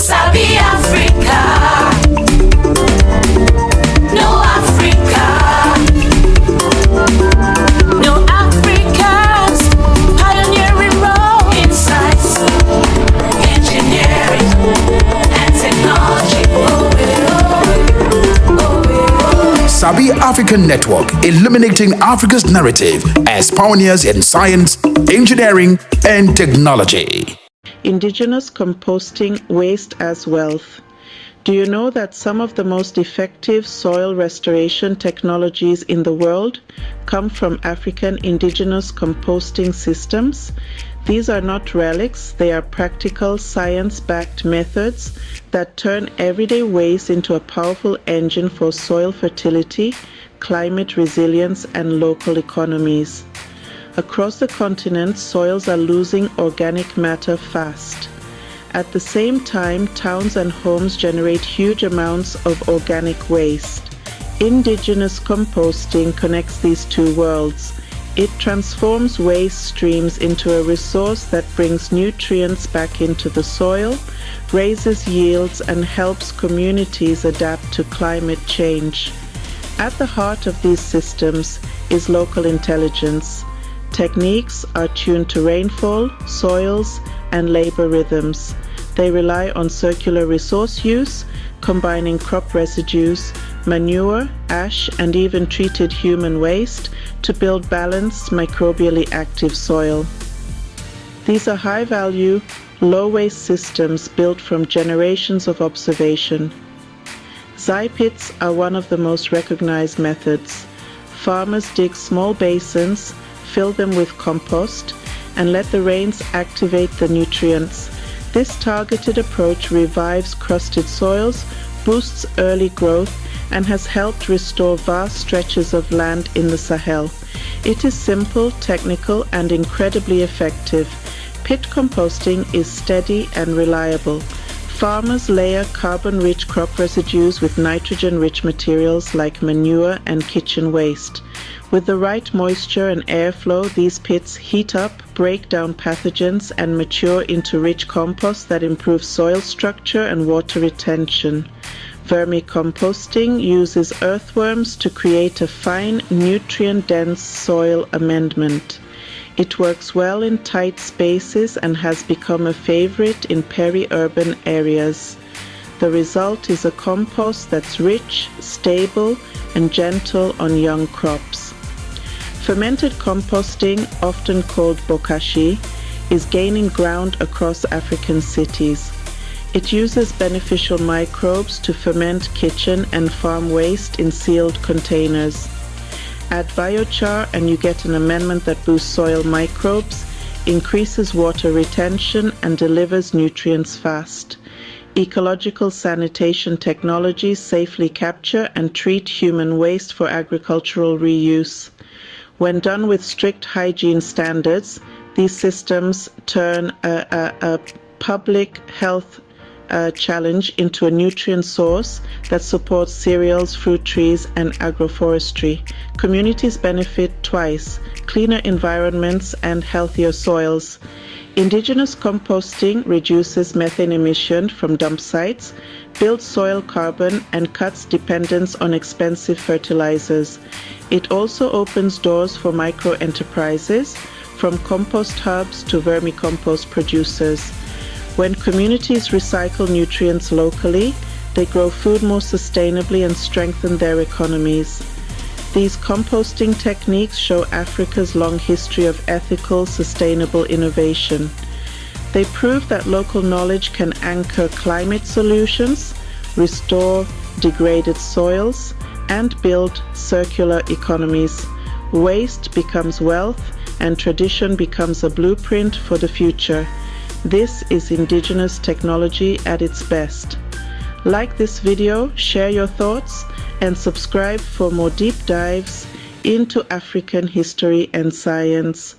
Sabi Africa. No Africa. No Africans. Pioneering role. Insights, engineering, and technology. Sabi African Network, illuminating Africa's narrative as pioneers in science, engineering, and technology. Indigenous composting waste as wealth. Do you know that some of the most effective soil restoration technologies in the world come from African indigenous composting systems? These are not relics, they are practical science-backed methods that turn everyday waste into a powerful engine for soil fertility, climate resilience, and local economies. Across the continent, soils are losing organic matter fast. At the same time, towns and homes generate huge amounts of organic waste. Indigenous composting connects these two worlds. It transforms waste streams into a resource that brings nutrients back into the soil, raises yields, and helps communities adapt to climate change. At the heart of these systems is local intelligence. Techniques are tuned to rainfall, soils, and labor rhythms. They rely on circular resource use, combining crop residues, manure, ash, and even treated human waste to build balanced, microbially active soil. These are high-value, low-waste systems built from generations of observation. Zai pits are one of the most recognized methods. Farmers dig small basins, fill them with compost, and let the rains activate the nutrients. This targeted approach revives crusted soils, boosts early growth, and has helped restore vast stretches of land in the Sahel. It is simple, technical, and incredibly effective. Pit composting is steady and reliable. Farmers layer carbon-rich crop residues with nitrogen-rich materials like manure and kitchen waste. With the right moisture and airflow, these pits heat up, break down pathogens, and mature into rich compost that improves soil structure and water retention. Vermicomposting uses earthworms to create a fine, nutrient-dense soil amendment. It works well in tight spaces and has become a favorite in peri-urban areas. The result is a compost that's rich, stable, and gentle on young crops. Fermented composting, often called bokashi, is gaining ground across African cities. It uses beneficial microbes to ferment kitchen and farm waste in sealed containers. Add biochar and you get an amendment that boosts soil microbes, increases water retention, and delivers nutrients fast. Ecological sanitation technologies safely capture and treat human waste for agricultural reuse. When done with strict hygiene standards, these systems turn a public health challenge into a nutrient source that supports cereals, fruit trees, and agroforestry. Communities benefit twice: cleaner environments and healthier soils. Indigenous composting reduces methane emission from dump sites, builds soil carbon, and cuts dependence on expensive fertilizers. It also opens doors for micro-enterprises, from compost hubs to vermicompost producers. When communities recycle nutrients locally, they grow food more sustainably and strengthen their economies. These composting techniques show Africa's long history of ethical, sustainable innovation. They prove that local knowledge can anchor climate solutions, restore degraded soils, and build circular economies. Waste becomes wealth, and tradition becomes a blueprint for the future. This is Indigenous technology at its best. Like this video, share your thoughts, and subscribe for more deep dives into African history and science.